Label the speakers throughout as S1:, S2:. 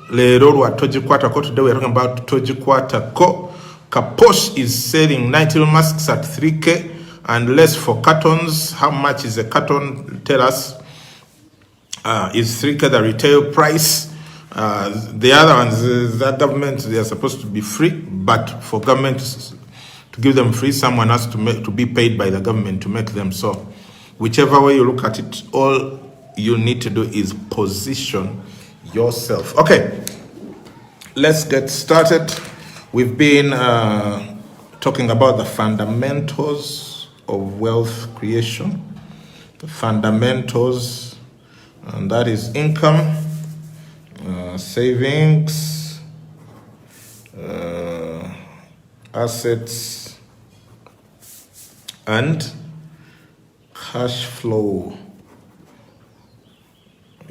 S1: Lero wa Tojikwata ko. Today we are talking about Tojikwata ko. Kaposh is selling nitrile masks at 3K and less for cartons. How much is a carton? Tell us. Is 3K the retail price? The other ones, that government, they are supposed to be free, but for government to give them free, someone has to be paid by the government to make them so. Whichever way you look at it, all you need to do is position yourself. Okay, let's get started. We've been talking about the fundamentals of wealth creation, the fundamentals, and that is income, savings, assets, and cash flow.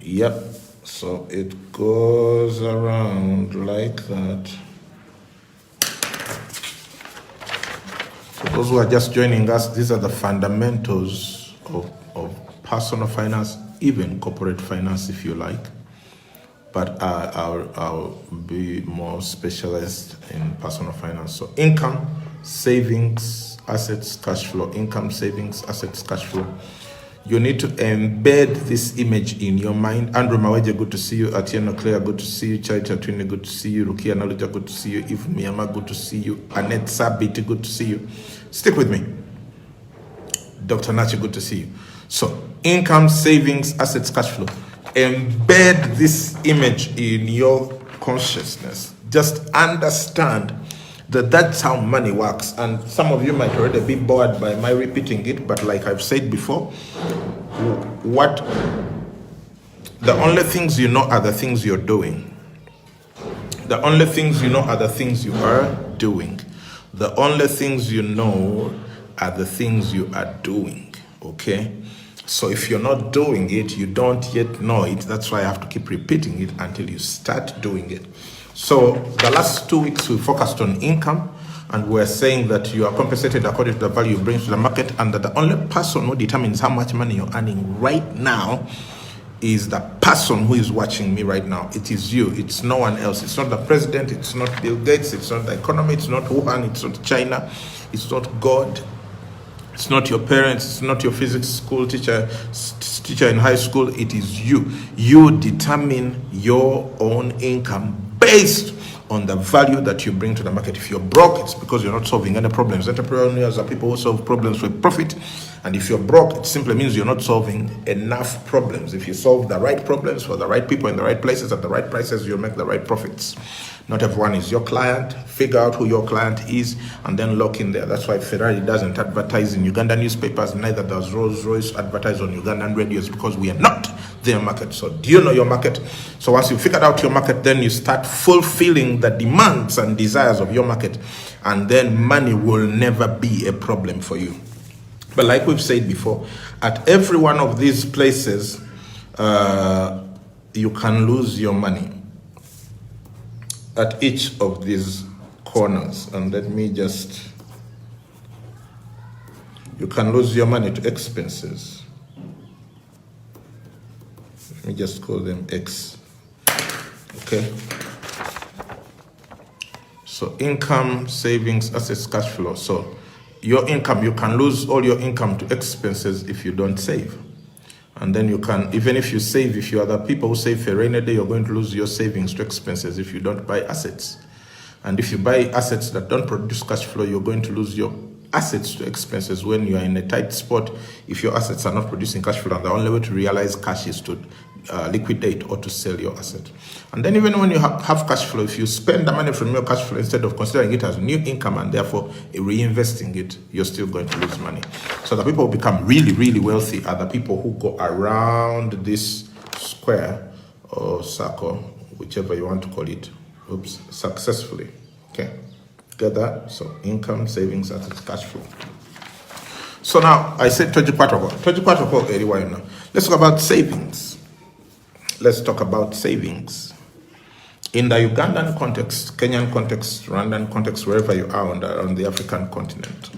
S1: Yep, so it goes around like that. For those who are just joining us, these are the fundamentals of personal finance, even corporate finance if you like. But I'll be more specialized in personal finance. So income, savings, assets, cash flow. Income, savings, assets, cash flow. You need to embed this image in your mind. Andrew Maweje, good to see you. Atieno Claire, good to see you. Charity Atwini, good to see you. Rukia Knowledge, good to see you. If Miyama, good to see you. Annette Sabiti, good to see you. Stick with me. Dr. Nachi, good to see you. So, income, savings, assets, cash flow. Embed this image in your consciousness. Just understand that that's how money works. And some of you might already be bored by my repeating it, but like I've said before, the only things you know are the things you're doing. The only things you know are the things you are doing. The only things you know are the things you are doing, okay? So if you're not doing it, you don't yet know it. That's why I have to keep repeating it until you start doing it. So the last 2 weeks we focused on income, and we're saying that you are compensated according to the value you bring to the market, and that the only person who determines how much money you're earning right now is the person who is watching me right now. It is you. It's no one else. It's not the president. It's not Bill Gates. It's not the economy. It's not Wuhan. It's not China. It's not God. It's not your parents. It's not your physics school teacher in high school. It is you. You determine your own income based on the value that you bring to the market. If you're broke, it's because you're not solving any problems. Entrepreneurs are people who solve problems with profit. And if you're broke, it simply means you're not solving enough problems. If you solve the right problems for the right people in the right places at the right prices, you'll make the right profits. Not everyone is your client. Figure out who your client is and then lock in there. That's why Ferrari doesn't advertise in Ugandan newspapers. Neither does Rolls-Royce advertise on Ugandan radios, because we are not their market. So do you know your market? So once you figured out your market, then you start fulfilling the demands and desires of your market. And then money will never be a problem for you. But like we've said before, at every one of these places, you can lose your money. At each of these corners. And let me just, you can lose your money to expenses. Let me just call them X. Okay. So income, savings, assets, cash flow. So your income, you can lose all your income to expenses if you don't save. And then you can, even if you save, if you are the people who save for a rainy day, you're going to lose your savings to expenses if you don't buy assets. And if you buy assets that don't produce cash flow, you're going to lose your assets to expenses when you are in a tight spot. If your assets are not producing cash flow, and the only way to realize cash is to liquidate or to sell your asset. And then even when you have cash flow, if you spend the money from your cash flow instead of considering it as new income and therefore reinvesting it, you're still going to lose money. So the people who become really, really wealthy are the people who go around this square or circle, whichever you want to call it, successfully. Okay, get that? So income, savings, assets, cash flow. So now I said Tojikwatoko. Let's talk about savings. Let's talk about savings. In the Ugandan context, Kenyan context, Rwandan context, wherever you are on the African continent,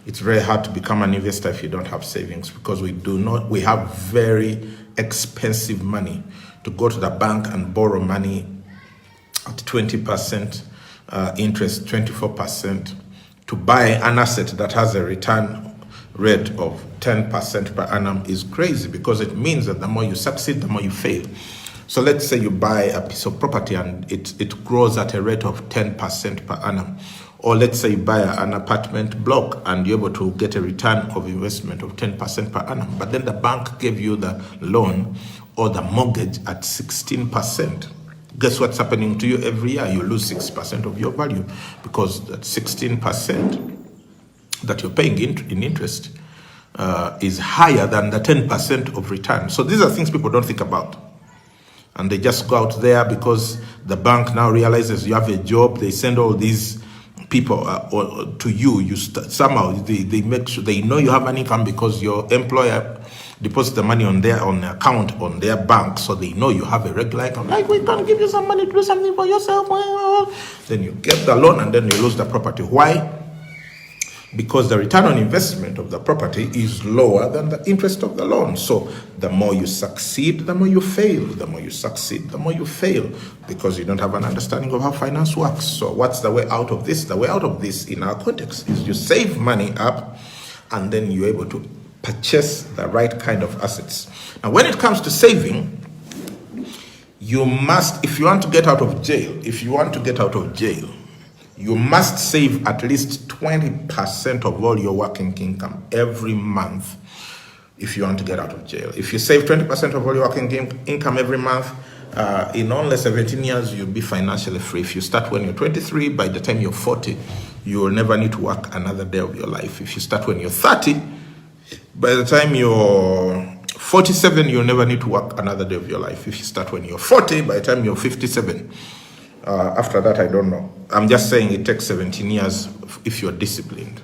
S1: it's very hard to become an investor if you don't have savings, because we have very expensive money to go to the bank and borrow money at 20% interest, 24%, to buy an asset that has a return rate of 10% per annum is crazy, because it means that the more you succeed, the more you fail. So let's say you buy a piece of property and it grows at a rate of 10% per annum. Or let's say you buy an apartment block and you're able to get a return of investment of 10% per annum. But then the bank gave you the loan or the mortgage at 16%. Guess what's happening to you every year? You lose 6% of your value, because that 16% that you're paying in interest is higher than the 10% of return. So these are things people don't think about. And they just go out there because the bank now realizes you have a job. They send all these people to you. Somehow they make sure they know you have an income, because your employer deposits the money on their account on their bank, so they know you have a regular income. Like, we can give you some money to do something for yourself. Then you get the loan and then you lose the property. Why? Because the return on investment of the property is lower than the interest of the loan. So the more you succeed, the more you fail. The more you succeed, the more you fail, because you don't have an understanding of how finance works. So what's the way out of this? The way out of this in our context is you save money up, and then you're able to purchase the right kind of assets. Now, when it comes to saving, you must, if you want to get out of jail, you must save at least 20% of all your working income every month if you want to get out of jail. If you save 20% of all your working income every month, in only 17 years, you'll be financially free. If you start when you're 23, by the time you're 40, you will never need to work another day of your life. If you start when you're 30, by the time you're 47, you'll never need to work another day of your life. If you start when you're 40, by the time you're 57, after that, I don't know. I'm just saying it takes 17 years if you're disciplined.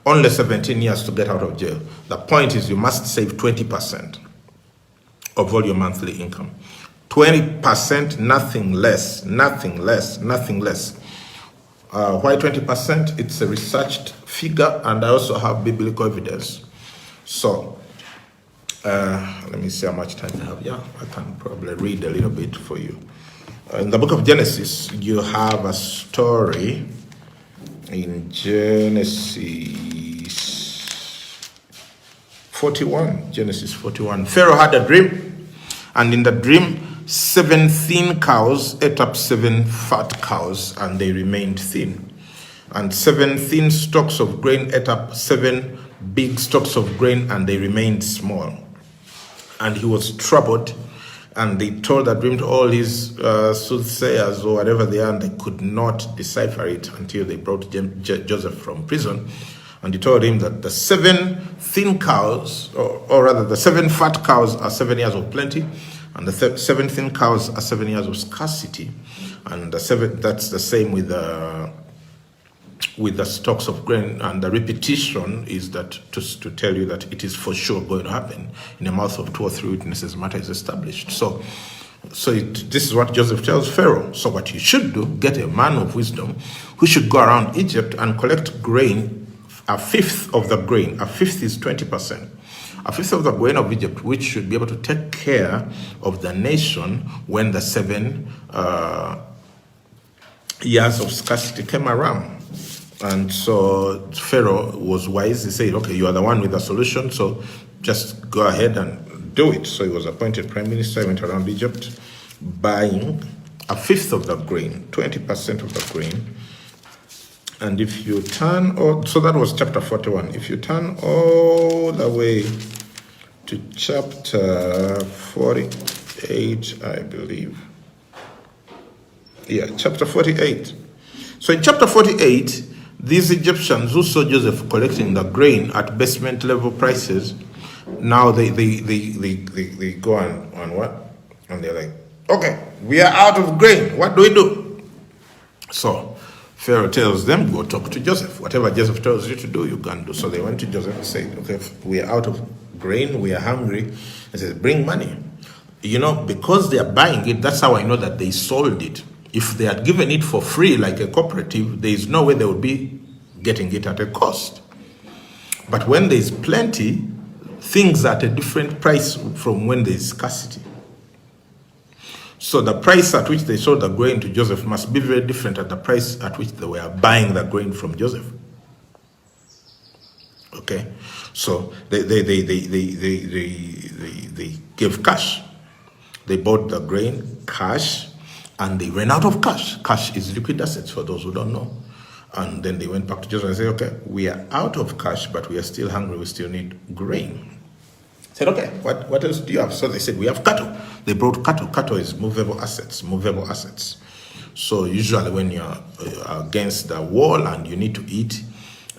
S1: Only 17 years to get out of jail. The point is you must save 20% of all your monthly income. 20%, nothing less, nothing less, nothing less. Why 20%? It's a researched figure, and I also have biblical evidence. So, let me see how much time I have. Yeah, I can probably read a little bit for you. In the book of Genesis, you have a story in Genesis 41. Genesis 41. Pharaoh had a dream, and in the dream, 7 thin cows ate up 7 fat cows, and they remained thin. And 7 thin stalks of grain ate up 7 big stalks of grain, and they remained small. And he was troubled. And they told that dream to all his soothsayers or whatever they are, and they could not decipher it until they brought Joseph from prison. And he told him that the 7 thin cows, or rather the 7 fat cows, are 7 years of plenty, and the 7 thin cows are 7 years of scarcity. And that's the same with the stalks of grain. And the repetition is that to tell you that it is for sure going to happen. In the mouth of 2 or 3 witnesses, matter is established. So this is what Joseph tells Pharaoh. So what you should do, get a man of wisdom who should go around Egypt and collect grain, a fifth of the grain. A fifth is 20%. A fifth of the grain of Egypt, which should be able to take care of the nation when the 7 years of scarcity came around. And so Pharaoh was wise. He said, okay, you are the one with the solution, so just go ahead and do it. So he was appointed prime minister. He went around Egypt buying a fifth of the grain, 20% of the grain. And if you turn, so that was chapter 41. If you turn all the way to chapter 48, I believe. Yeah, chapter 48. So in chapter 48, these Egyptians who saw Joseph collecting the grain at basement level prices, now they go on what? And they're like, okay, we are out of grain. What do we do? So Pharaoh tells them, go talk to Joseph. Whatever Joseph tells you to do, you can do. So they went to Joseph and said, okay, we are out of grain, we are hungry. He said, bring money. Because they are buying it, that's how I know that they sold it. If they had given it for free like a cooperative, there is no way they would be getting it at a cost. But when there is plenty, things are at a different price from when there is scarcity. So the price at which they sold the grain to Joseph must be very different at the price at which they were buying the grain from Joseph. Okay, so they gave cash. They bought the grain cash, and they ran out of cash. Cash is liquid assets for those who don't know. And then they went back to Joseph and said, okay, we are out of cash, but we are still hungry. We still need grain. He said, okay, what else do you have? So they said, we have cattle. They brought cattle. Cattle is movable assets. So usually when you're against the wall and you need to eat,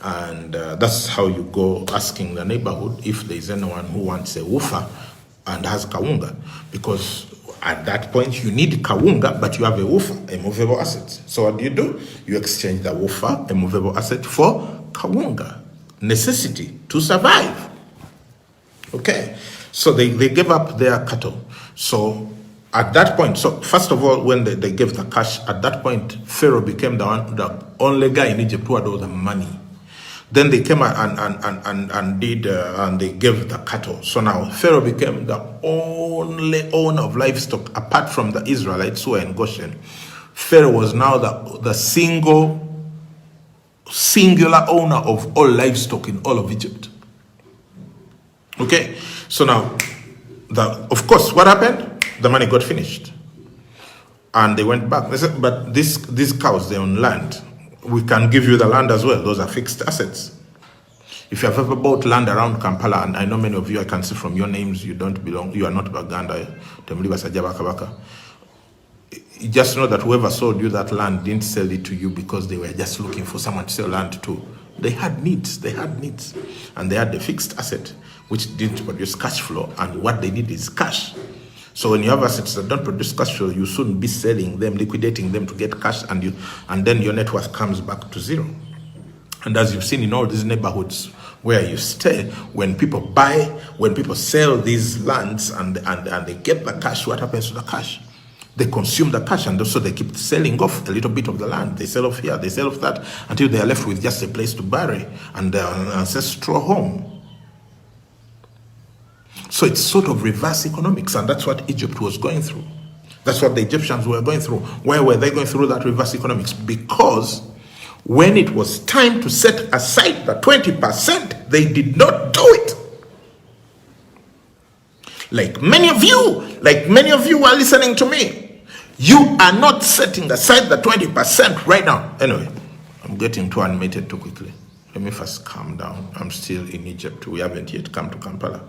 S1: and that's how you go asking the neighborhood if there's anyone who wants a woofer and has kawunga, because at that point you need kawunga, but you have a woofer, a movable asset. So what do? You exchange the woofer, a movable asset, for kawunga, necessity to survive. Okay, so they gave up their cattle. So at that point, so first of all, when they gave the cash, at that point, Pharaoh became the only guy in Egypt who had all the money. Then they came and they gave the cattle. So now Pharaoh became the only owner of livestock apart from the Israelites who were in Goshen. Pharaoh was now the singular owner of all livestock in all of Egypt. Okay, so now, of course, what happened? The money got finished. And they went back. They said, but these cows, they own land. We can give you the land as well. Those are fixed assets. If you have ever bought land around Kampala, and I know many of you, I can see from your names, you don't belong, you are not Baganda, Temuliba Sajaba Kabaka. You just know that whoever sold you that land didn't sell it to you because they were just looking for someone to sell land to. They had needs. And they had the fixed asset, which didn't produce cash flow. And what they need is cash. So when you have assets that don't produce cash flow, you soon be selling them, liquidating them to get cash, and then your net worth comes back to zero. And as you've seen in all these neighborhoods where you stay, when people sell these lands and they get the cash, what happens to the cash? They consume the cash, and also they keep selling off a little bit of the land. They sell off here, they sell off that, until they are left with just a place to bury and their ancestral home. So it's sort of reverse economics, and that's what Egypt was going through. That's what the Egyptians were going through. Why were they going through that reverse economics? Because when it was time to set aside the 20%, they did not do it. Like many of you are listening to me, you are not setting aside the 20% right now. Anyway, I'm getting too animated too quickly. Let me first calm down. I'm still in Egypt. We haven't yet come to Kampala.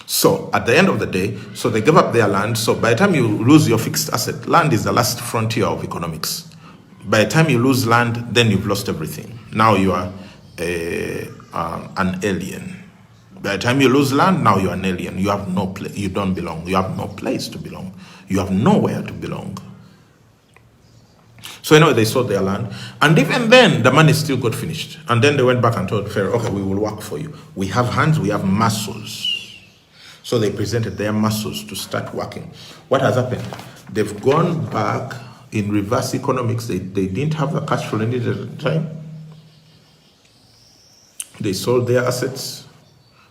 S1: So at the end of the day, so they give up their land. So by the time you lose your fixed asset, land is the last frontier of economics. By the time you lose land, then you've lost everything. Now you are an alien. By the time you lose land, now you're an alien. You have no place. You don't belong. You have no place to belong. You have nowhere to belong. So anyway, they sold their land. And even then, the money still got finished. And then they went back and told Pharaoh, okay, we will work for you. We have hands, we have muscles. So they presented their muscles to start working. What has happened? They've gone back in reverse economics. They didn't have the cash flow needed at the time. They sold their assets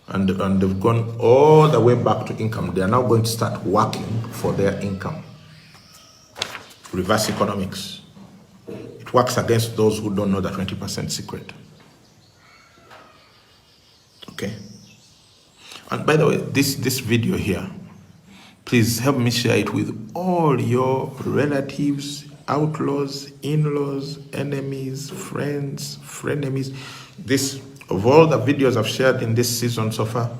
S1: and they've gone all the way back to income. They are now going to start working for their income. Reverse economics. It works against those who don't know the 20% secret. Okay? And by the way, this video here, please help me share it with all your relatives, outlaws, in-laws, enemies, friends, frenemies. Of all the videos I've shared in this season so far,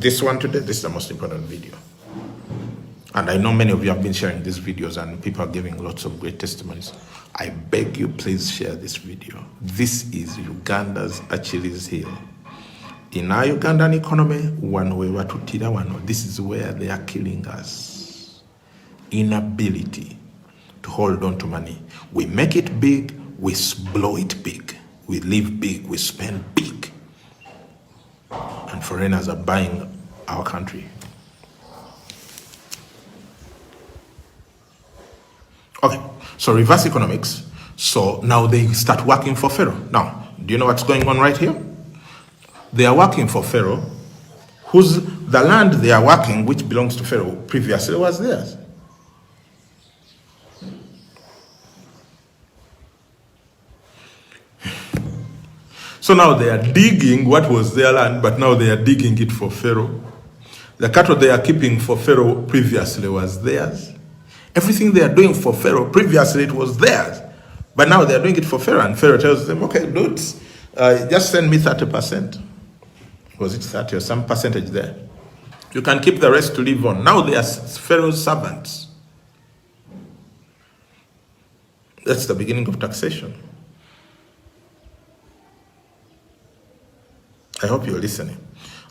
S1: this one today, this is the most important video. And I know many of you have been sharing these videos and people are giving lots of great testimonies. I beg you, please share this video. This is Uganda's Achilles heel. In our Ugandan economy, this is where they are killing us. Inability to hold on to money. We make it big, we blow it big. We live big, we spend big. And foreigners are buying our country. Okay, so reverse economics. So now they start working for Pharaoh. Now, do you know what's going on right here? They are working for Pharaoh, the land they are working, which belongs to Pharaoh, previously was theirs. So now they are digging what was their land, but now they are digging it for Pharaoh. The cattle they are keeping for Pharaoh previously was theirs. Everything they are doing for Pharaoh previously it was theirs, but now they are doing it for Pharaoh, and Pharaoh tells them, okay, do it. Just send me 30%. Was it 30 or some percentage there? You can keep the rest to live on. Now they are Pharaoh's servants. That's the beginning of taxation. I hope you're listening.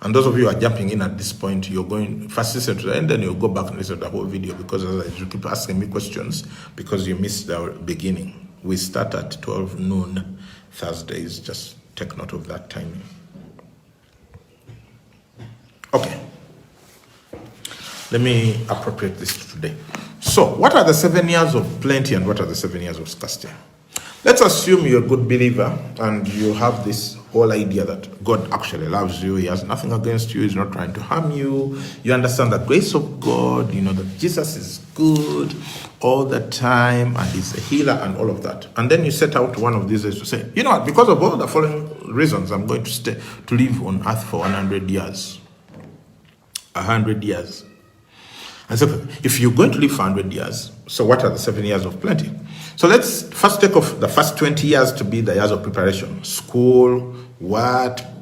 S1: And those of you who are jumping in at this point, you're going first listen to the end, then you'll go back and listen to the whole video, because otherwise you keep asking me questions because you missed the beginning. We start at 12 noon Thursdays. Just take note of that timing. Okay. Let me appropriate this to today. So, what are the 7 years of plenty and what are the 7 years of scarcity? Let's assume you're a good believer and you have this whole idea that God actually loves you. He has nothing against you. He's not trying to harm you. You understand the grace of God. You know that Jesus is good all the time and he's a healer and all of that. And then you set out one of these days to say, you know what, because of all the following reasons, I'm going to live on earth for 100 years. 100 years. And so if you're going to live for 100 years, so what are the 7 years of plenty? So let's first take off the first 20 years to be the years of preparation. School,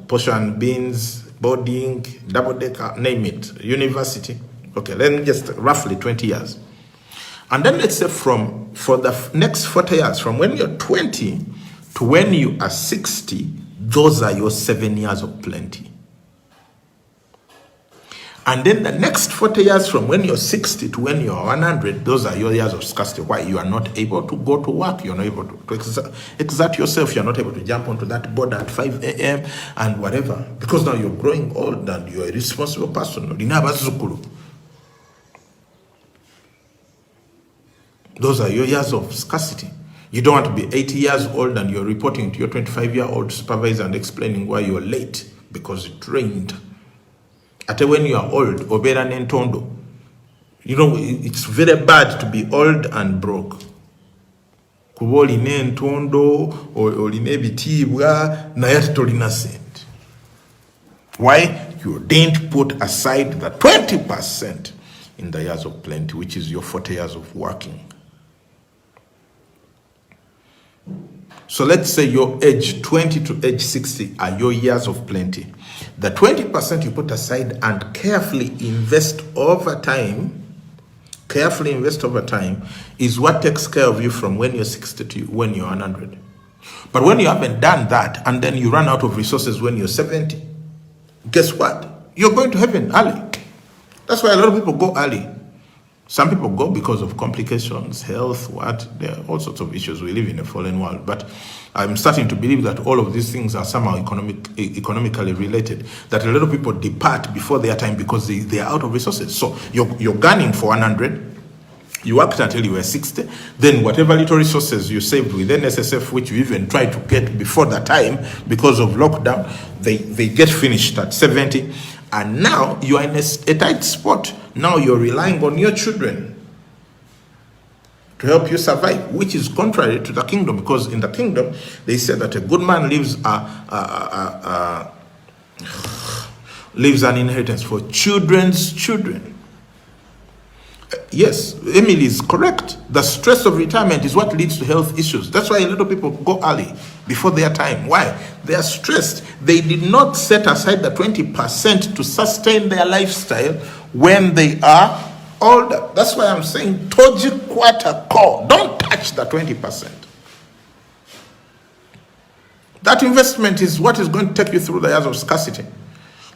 S1: portion beans, boarding, double-decker, name it, university. Okay, then just roughly 20 years. And then let's say for the next 40 years, from when you're 20 to when you are 60, those are your 7 years of plenty. And then the next 40 years from when you're 60 to when you're 100, those are your years of scarcity. Why? You are not able to go to work. You're not able to exert yourself. You're not able to jump onto that board at 5 a.m. and whatever. Because now you're growing old and you're a responsible person. Those are your years of scarcity. You don't want to be 80 years old and you're reporting to your 25-year-old supervisor and explaining why you're late because it rained. At when you are old, obera nentondo. You know, it's very bad to be old and broke. Kuba oline entondo, oline ebitiibwa, naye ate tolina sente. Why? You didn't put aside the 20% in the years of plenty, which is your 40 years of working. So let's say your age 20 to age 60 are your years of plenty. The 20% you put aside and carefully invest over time is what takes care of you from when you're 60 to when you're 100. But when you haven't done that and then you run out of resources when you're 70, guess what? You're going to heaven early. That's why a lot of people go early. Some people go because of complications, health, there are all sorts of issues. We live in a fallen world. But I'm starting to believe that all of these things are somehow economically related. That a lot of people depart before their time because they are out of resources. So you're gunning for 100. You worked until you were 60. Then whatever little resources you saved within SSF, which you even tried to get before that time because of lockdown, they get finished at 70. And now you are in a tight spot. Now you're relying on your children to help you survive, which is contrary to the kingdom, because in the kingdom they say that a good man leaves an inheritance for children's children. Yes, Emily is correct. The stress of retirement is what leads to health issues. That's why a lot of people go early before their time. Why? They are stressed. They did not set aside the 20% to sustain their lifestyle when they are older. That's why I'm saying Toji Quarter Core. Don't touch the 20%. That investment is what is going to take you through the years of scarcity.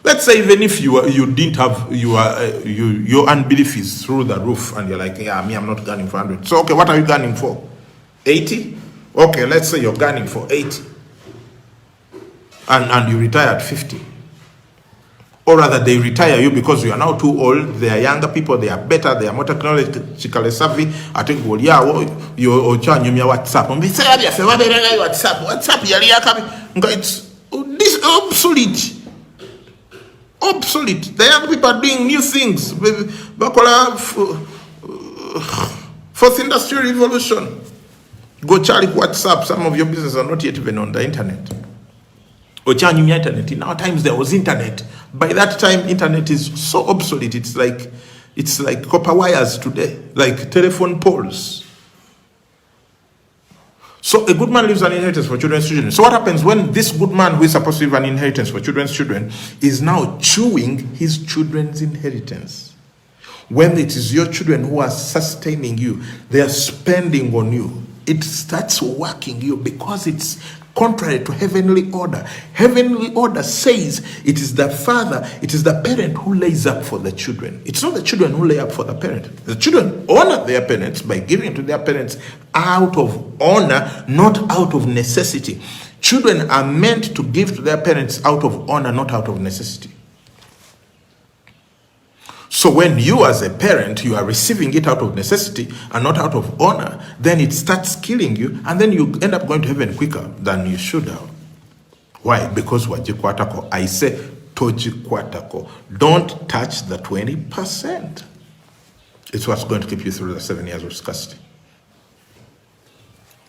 S1: Let's say even if you didn't have your unbelief is through the roof and you're like, yeah, I'm not gunning for 100. So okay, what are you gunning for? 80? Okay, let's say you're gunning for 80. And you retire at 50. Or rather, they retire you because you are now too old. They are younger people, they are better, they are more technologically savvy. I think, well, yeah, you're charging me WhatsApp. WhatsApp, it's obsolete. Obsolete. The young people are doing new things. Bakola, fourth industrial revolution. Go Charlie WhatsApp. Some of your businesses are not yet even on the internet. Internet. In our times there was internet. By that time, internet is so obsolete. It's like copper wires today, like telephone poles. So a good man leaves an inheritance for children's children. So what happens when this good man who is supposed to leave an inheritance for children's children is now chewing his children's inheritance? When it is your children who are sustaining you, they are spending on you. It starts working you because it's contrary to heavenly order. Heavenly order says it is the father, it is the parent who lays up for the children. It's not the children who lay up for the parent. The children honor their parents by giving to their parents out of honor, not out of necessity. Children are meant to give to their parents out of honor, not out of necessity. So when you as a parent, you are receiving it out of necessity and not out of honor, then it starts killing you, and then you end up going to heaven quicker than you should have. Why? Because wajikwatako. I say tojikwatako. Don't touch the 20%. It's what's going to keep you through the 7 years of scarcity.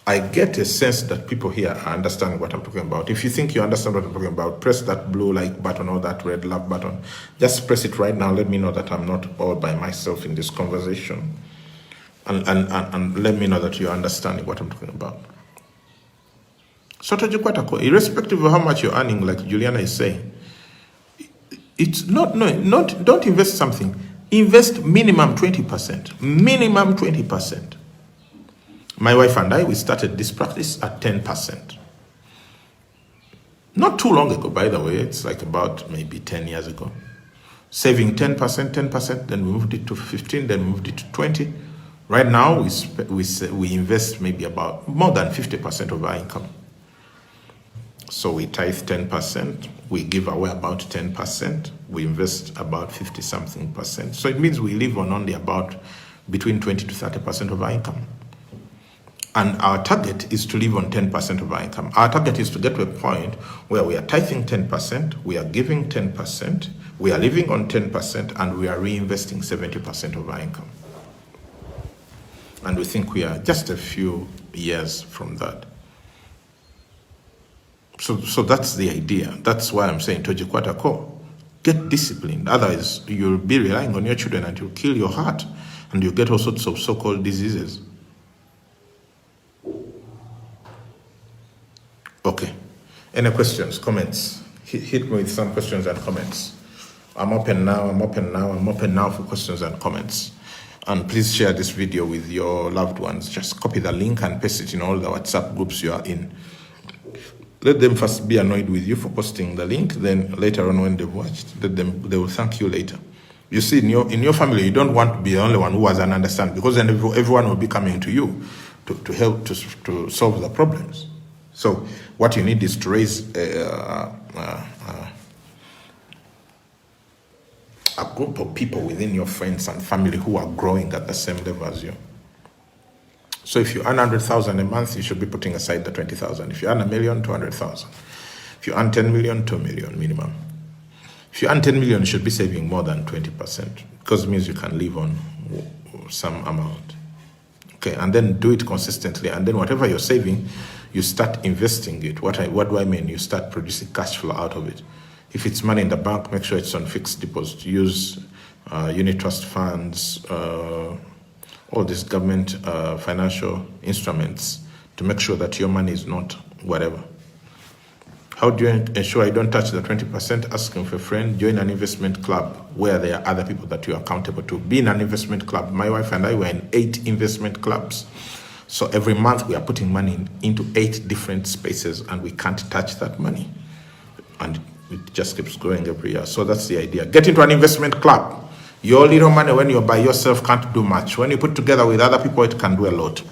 S1: I get a sense that people here are understanding what I'm talking about. If you think you understand what I'm talking about, press that blue like button or that red love button. Just press it right now. Let me know that I'm not all by myself in this conversation. And let me know that you're understanding what I'm talking about. So, irrespective of how much you're earning, like Juliana is saying, it's don't invest something. Invest minimum 20%. Minimum 20%. My wife and I, we started this practice at 10%. Not too long ago, by the way. It's like about maybe 10 years ago. Saving 10%, then we moved it to 15, then moved it to 20. Right now, we invest maybe about more than 50% of our income. So we tithe 10%, we give away about 10%, we invest about 50-something%. So it means we live on only about between 20 to 30% of our income. And our target is to live on 10% of our income. Our target is to get to a point where we are tithing 10%, we are giving 10%, we are living on 10%, and we are reinvesting 70% of our income. And we think we are just a few years from that. So that's the idea. That's why I'm saying Tojikwatako, get disciplined. Otherwise, you'll be relying on your children and you'll kill your heart, and you'll get all sorts of so-called diseases. Okay. Any questions, comments? Hit me with some questions and comments. I'm open now for questions and comments. And please share this video with your loved ones. Just copy the link and paste it in all the WhatsApp groups you are in. Let them first be annoyed with you for posting the link. Then later on, when they've watched, they will thank you later. You see, in your family, you don't want to be the only one who has an understanding, because then everyone will be coming to you to help to solve the problems. So what you need is to raise a group of people within your friends and family who are growing at the same level as you. So if you earn 100,000 a month, you should be putting aside the 20,000. If you earn $1 million, 200,000. If you earn 10 million, 2 million minimum. If you earn 10 million, you should be saving more than 20%, because it means you can live on some amount. Okay, and then do it consistently, and then whatever you're saving, you start investing it. What do I mean? You start producing cash flow out of it. If it's money in the bank, make sure it's on fixed deposit. Use unit trust funds, all these government financial instruments to make sure that your money is not whatever. How do you ensure I don't touch the 20%? Asking for a friend. Join an investment club where there are other people that you are accountable to. Be in an investment club. My wife and I were in 8 investment clubs. So every month we are putting money into 8 different spaces, and we can't touch that money. And it just keeps growing every year. So that's the idea. Get into an investment club. Your little money when you're by yourself can't do much. When you put together with other people, it can do a lot.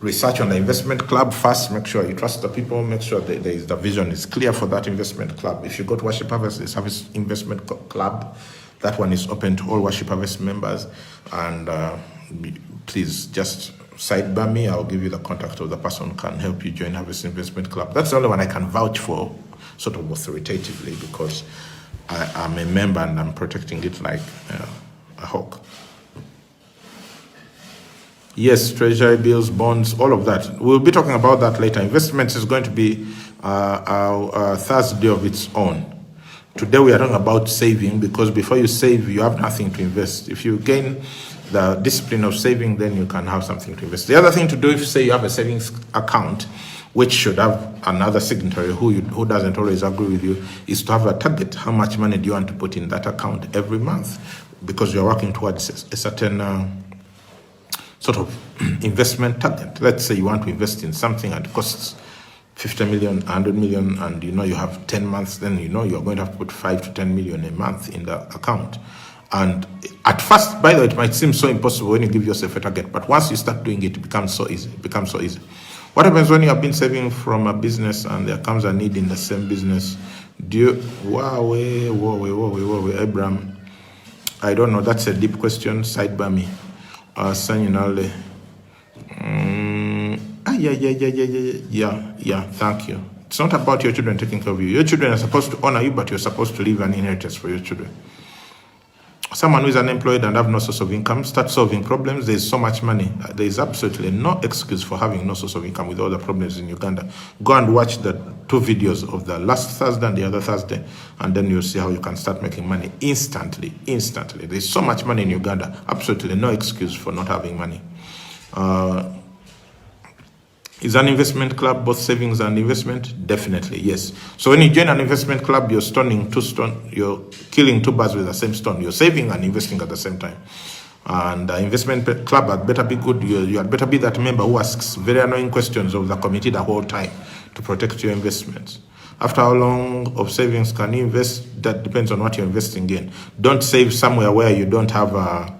S1: Research on the investment club first. Make sure you trust the people. Make sure the vision is clear for that investment club. If you go to Worship Harvest, there's Harvest Investment Club. That one is open to all Worship Harvest members. And please just sidebar me. I'll give you the contact of the person who can help you join Harvest Investment Club. That's the only one I can vouch for sort of authoritatively, because I'm a member and I'm protecting it like a hawk. Yes, treasury bills, bonds, all of that. We'll be talking about that later. Investments is going to be our Thursday of its own. Today we are talking about saving, because before you save, you have nothing to invest. If you gain the discipline of saving, then you can have something to invest. The other thing to do, if say you have a savings account, which should have another signatory who doesn't always agree with you, is to have a target. How much money do you want to put in that account every month? Because you're working towards a certain sort of investment target. Let's say you want to invest in something and it costs 50 million, 100 million, and you have 10 months, then you're going to have to put 5 to 10 million a month in the account. And at first, by the way, it might seem so impossible when you give yourself a target, but once you start doing it, it becomes so easy. What happens when you have been saving from a business and there comes a need in the same business? Whoa, Abraham. I don't know, that's a deep question, side by me. Sanyinale. Yeah, thank you. It's not about your children taking care of you. Your children are supposed to honor you, but you're supposed to leave an inheritance for your children. Someone who is unemployed and have no source of income, start solving problems. There's so much money. There is absolutely no excuse for having no source of income with all the problems in Uganda. Go and watch the 2 videos of the last Thursday and the other Thursday, and then you'll see how you can start making money instantly. There's so much money in Uganda. Absolutely no excuse for not having money. Is an investment club both savings and investment? Definitely, yes. So when you join an investment club, you're you're killing 2 birds with the same stone. You're saving and investing at the same time. And the investment club had better be good. You had better be that member who asks very annoying questions of the committee the whole time to protect your investments. After how long of savings can you invest? That depends on what you're investing in. Don't save somewhere where you don't have a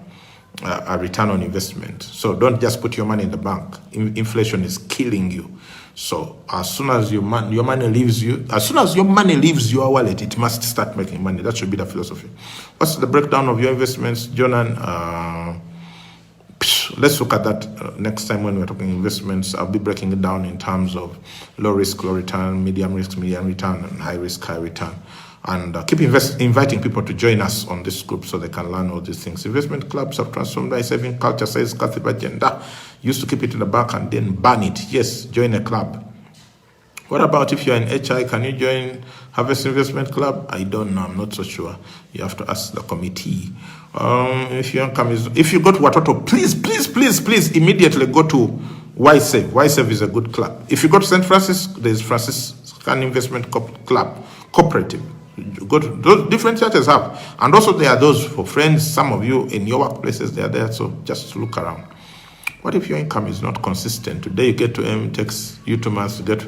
S1: return on investment. So don't just put your money in the bank. Inflation is killing you. So as soon as your money leaves your wallet, it must start making money. That should be the philosophy. What's the breakdown of your investments, Jonan? Let's look at that next time when we're talking investments. I'll be breaking it down in terms of low risk, low return, medium risk, medium return, and high risk, high return. And keep inviting people to join us on this group so they can learn all these things. Investment clubs have transformed my saving culture, says Kathiba Jenda. Used to keep it in the bank and then burn it. Yes, join a club. What about if you're in HI? Can you join Harvest Investment Club? I don't know. I'm not so sure. You have to ask the committee. If your income if you go to Watoto, please immediately go to YSave. YSave is a good club. If you go to St. Francis, there's Franciscan Investment Club, cooperative. Go to those different churches have, and also there are those for friends. Some of you in your workplaces, they are there. So just look around. What if your income is not consistent? Today you get to M, takes you 2 months to get,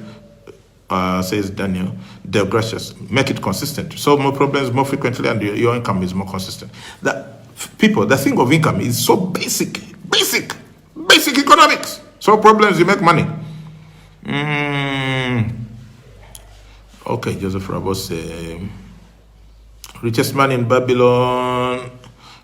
S1: says Daniel. They're gracious. Make it consistent. Solve more problems more frequently, and your income is more consistent. The thing of income is so basic economics. Solve problems, you make money. Okay, Joseph Rabos, Richest Man in Babylon.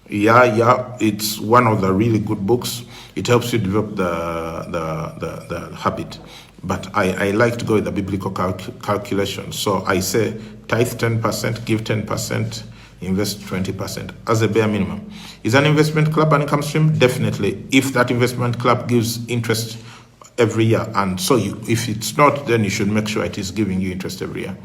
S1: Yeah, it's one of the really good books. It helps you develop the habit. But I like to go with the biblical calculation. So I say tithe 10%, give 10%, invest 20% as a bare minimum. Is an investment club an income stream? Definitely, if that investment club gives interest every year. And so if it's not, then you should make sure it is giving you interest every year.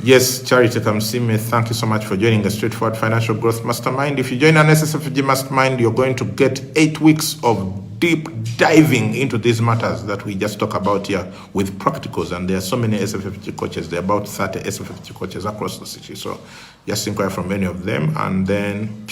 S1: Yes, Charity Kamsime, thank you so much for joining the Straightforward Financial Growth Mastermind. If you join an SFFG Mastermind, you're going to get 8 weeks of deep diving into these matters that we just talk about here with practicals. And there are so many SFFG coaches. There are about 30 SFFG coaches across the city. So just inquire from any of them, and then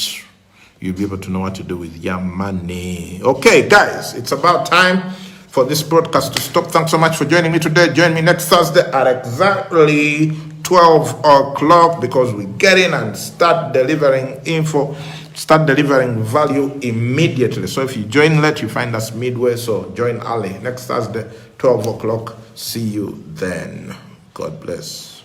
S1: you'll be able to know what to do with your money. Okay, guys, it's about time for this broadcast to stop. Thanks so much for joining me today. Join me next Thursday at exactly 12 o'clock, because we get in and start delivering info, start delivering value immediately. So if you join late, you find us midway. So join early. Next Thursday, 12 o'clock. See you then. God bless.